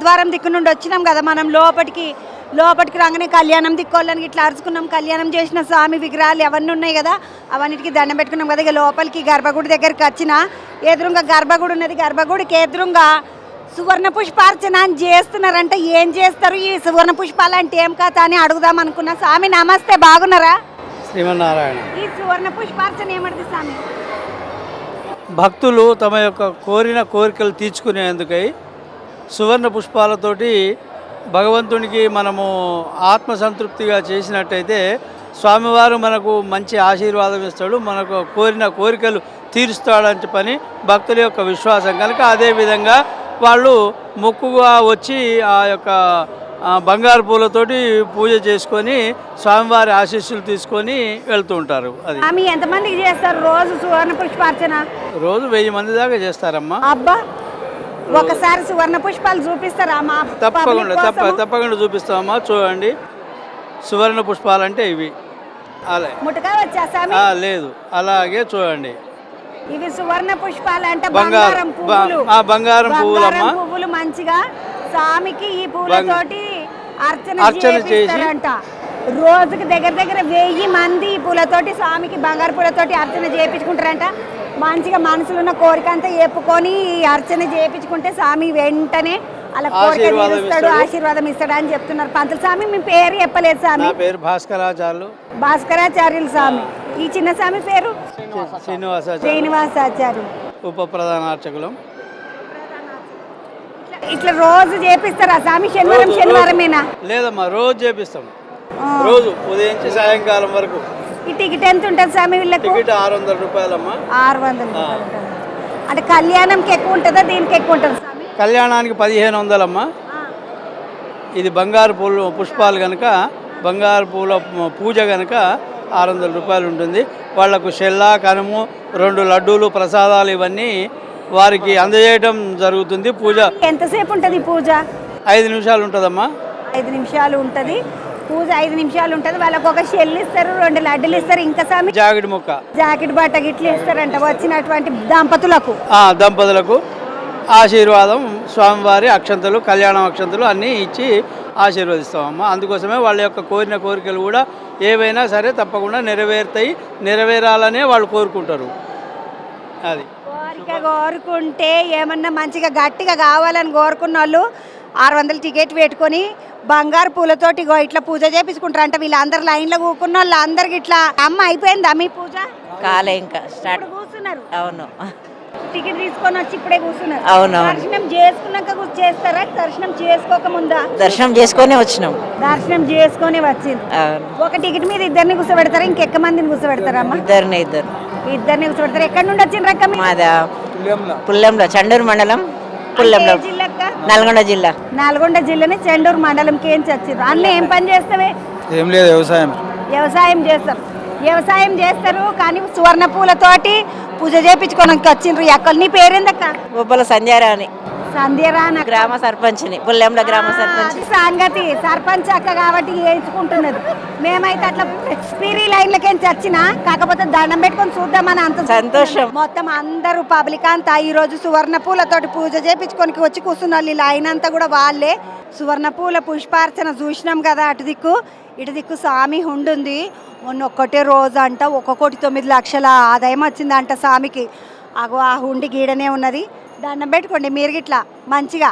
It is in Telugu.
ముఖద్వారం దిక్కు నుండి వచ్చినాం కదా మనం లోపలికి రాగానే కళ్యాణం దిక్కోళ్ళని ఇట్లా అరుచుకున్నాం. కళ్యాణం చేసిన స్వామి విగ్రహాలు అవన్నీ ఉన్నాయి కదా, అవన్నిటికీ దండం పెట్టుకున్నాం కదా. ఇక లోపలికి గర్భగుడి దగ్గరికి వచ్చిన ఎదురుగా గర్భగుడి ఉన్నది. గర్భగుడికి ఎదురుగా సువర్ణ పుష్పార్చన అని చేస్తున్నారంట. ఏం చేస్తారు ఈ సువర్ణ పుష్పాలు అంటే ఏం కథ అని అడుగుదాం అనుకున్నా. స్వామి నమస్తే, బాగున్నారా? శ్రీమన్నారాయణ. ఈ సువర్ణ పుష్పార్చన ఏమంటుంది స్వామి? భక్తులు తమ యొక్క కోరిన కోరికలు తీర్చుకునేందుకై సువర్ణ పుష్పాలతోటి భగవంతునికి మనము ఆత్మసంతృప్తిగా చేసినట్టయితే స్వామివారు మనకు మంచి ఆశీర్వాదం ఇస్తాడు, మనకు కోరిన కోరికలు తీరుస్తాడని చెప్పని భక్తుల యొక్క విశ్వాసం కనుక అదేవిధంగా వాళ్ళు మొక్కుగా వచ్చి ఆ యొక్క బంగారు పూలతోటి పూజ చేసుకొని స్వామివారి ఆశీస్సులు తీసుకొని వెళ్తూ ఉంటారు. అది స్వామి ఎంతమందికి చేస్తారు రోజు సువర్ణ పుష్పార్చన? రోజు 1000 మంది దాకా చేస్తారమ్మా. అబ్బా, ఒకసారి సువర్ణ పుష్పాలు చూపిస్తారా? తప్పకుండా చూపిస్తామమ్మా. చూడండి, సువర్ణ పుష్పాలు అంటే ఇవి. అలా ముటకా వచ్చా స్వామి? లేదు, అలాగే చూడండి. ఇవి సువర్ణ పుష్పాలు అంటే బంగారం పువ్వులు. బంగారం పువ్వులు మంచిగా స్వామికి ఈ పూలతోటి అర్చన చేస్తారంట. రోజుకి దగ్గర 1000 మంది ఈ పూలతోటి స్వామికి బంగారు పూలతోటి అర్చన చేయించుకుంటారంట. మంచిగా మనసులో ఉన్న కోరిక అంతా చెప్పుకొని అర్చన చేయించుకుంటే స్వామి వెంటనే అలా కోరిక తీరుస్తాడు, ఆశీర్వాదం ఇస్తాడు అని చెప్తున్నారు పంతులు. స్వామి మీ పేరు చెప్పలేదు స్వామి? పేరు భాస్కరాచార్యులు స్వామి. ఈ చిన్న స్వామి పేరు శ్రీనివాసాచార్యులు, ఉప ప్రధాన అర్చకులం. ఇట్లా రోజు చేపిస్తారా స్వామి? శనివారమేనా? లేదమ్మా, రోజు చేపిస్తాం. రోజు ఉదయం నుంచి సాయంకాలం వరకు. ఈ టికెట్ ఎంత ఉంటుంది స్వామి వీళ్ళకి? టికెట్ 600 రూపాయలమ్మా. 600 రూపాయలు అంటే కళ్యాణంకి ఎక్కువ ఉంటుందా, దీనికి ఎక్కువ ఉంటుంది స్వామి? కళ్యాణానికి 1500 అమ్మా. ఇది బంగారు పుష్పాలు కనుక, బంగారు పూల పూజ కనుక 600 రూపాయలు ఉంటుంది. వాళ్లకు షెల్లా, కనుము, 2 లడ్డూలు, ప్రసాదాలు ఇవన్నీ వారికి అందజేయడం జరుగుతుంది. పూజ ఎంతసేపు ఉంటుంది పూజ? 5 నిమిషాలు ఉంటుందమ్మా. 5 నిమిషాలు ఉంటుంది పూజ. 5 నిమిషాలు ఉంటుంది. వాళ్ళకు ఒక షెల్ ఇస్తారు, 2 లడ్డులు ఇస్తారు. ఇంకా స్వామి జాకెట్ బట్ట గిట్లు ఇస్తారంట వచ్చినటువంటి దంపతులకు ఆశీర్వాదం. స్వామివారి అక్షంతలు, కళ్యాణం అక్షంతలు అన్నీ ఇచ్చి ఆశీర్వదిస్తామమ్మా. అందుకోసమే వాళ్ళ యొక్క కోరిన కోరికలు కూడా ఏవైనా సరే తప్పకుండా నెరవేరాలనే వాళ్ళు కోరుకుంటారు. అది కోరుకుంటే ఏమన్నా మంచిగా గట్టిగా కావాలని కోరుకున్న వాళ్ళు 600 టికెట్ పెట్టుకొని బంగారు పూలతోటి ఇట్లా పూజ చేపించుకుంటారు అంట. వీళ్ళందరూ లైన్లో కూకున్న వాళ్ళు అందరికి ఇట్లా. అమ్మ అయిపోయిందా మీ పూజ? కాలే, ఇంకా స్టార్ట్. కూర్చున్నారు? అవును. టికెట్ తీసుకొని వచ్చి ఇప్పుడే కూర్చున్నారు? అవును. దర్శనం చేసుకున్నాక చేస్తారా, దర్శనం చేసుకోక ముందా? దర్శనం చేసుకొని వచ్చినాం. దర్శనం చేసుకొని వచ్చింది. ఒక టికెట్ మీద ఇద్దరిని కూర్చోబెడతారా, ఇంకెక్క మందిని కూర్చోబెడతారమ్మా? ఇద్దరిని కూర్చోబెడతారు. ఎక్కడి నుండి వచ్చిన రకం? మాదా పుల్లంలో, చండూరు మండలం, పుల్లంలో, నల్గొండ జిల్లాని చెండూరు మండలంకి ఏం వచ్చింది. అన్న ఏం పని చేస్తావే? ఏం లేదు, వ్యవసాయం చేస్తారు. కానీ సువర్ణ పూలతోటి పూజ చేయించుకోవడానికి వచ్చిండ్రు. ఎక్కడ నీ పేరేందక్క? గొప్పల సంధ్యారాణి. గ్రామ సర్పంచ్ని, పుల్లంలో గ్రామ సర్పంచ్. సంగతి సర్పంచ్ అక్క కాబట్టి వేయించుకుంటున్నది. మేమైతే అట్లా స్పీరీ లైన్లకి వచ్చినా, కాకపోతే దండం పెట్టుకొని చూద్దామని అంత సంతోషం. మొత్తం అందరూ పబ్లిక్ అంతా ఈ రోజు సువర్ణ పూలతోటి పూజ చేయించుకొని వచ్చి కూర్చున్నారు. ఈ లైన్ అంతా కూడా వాళ్ళే. సువర్ణ పూల పుష్పార్చన చూసినాం కదా. అటు దిక్కు స్వామి హుండుంది. మొన్న ఒక్కటే రోజు అంట 1,9 లక్షల ఆదాయం వచ్చిందంట స్వామికి. ఆ హుండి గీడనే ఉన్నది. దండం పెట్టుకోండి మీరు గిట్లా మంచిగా.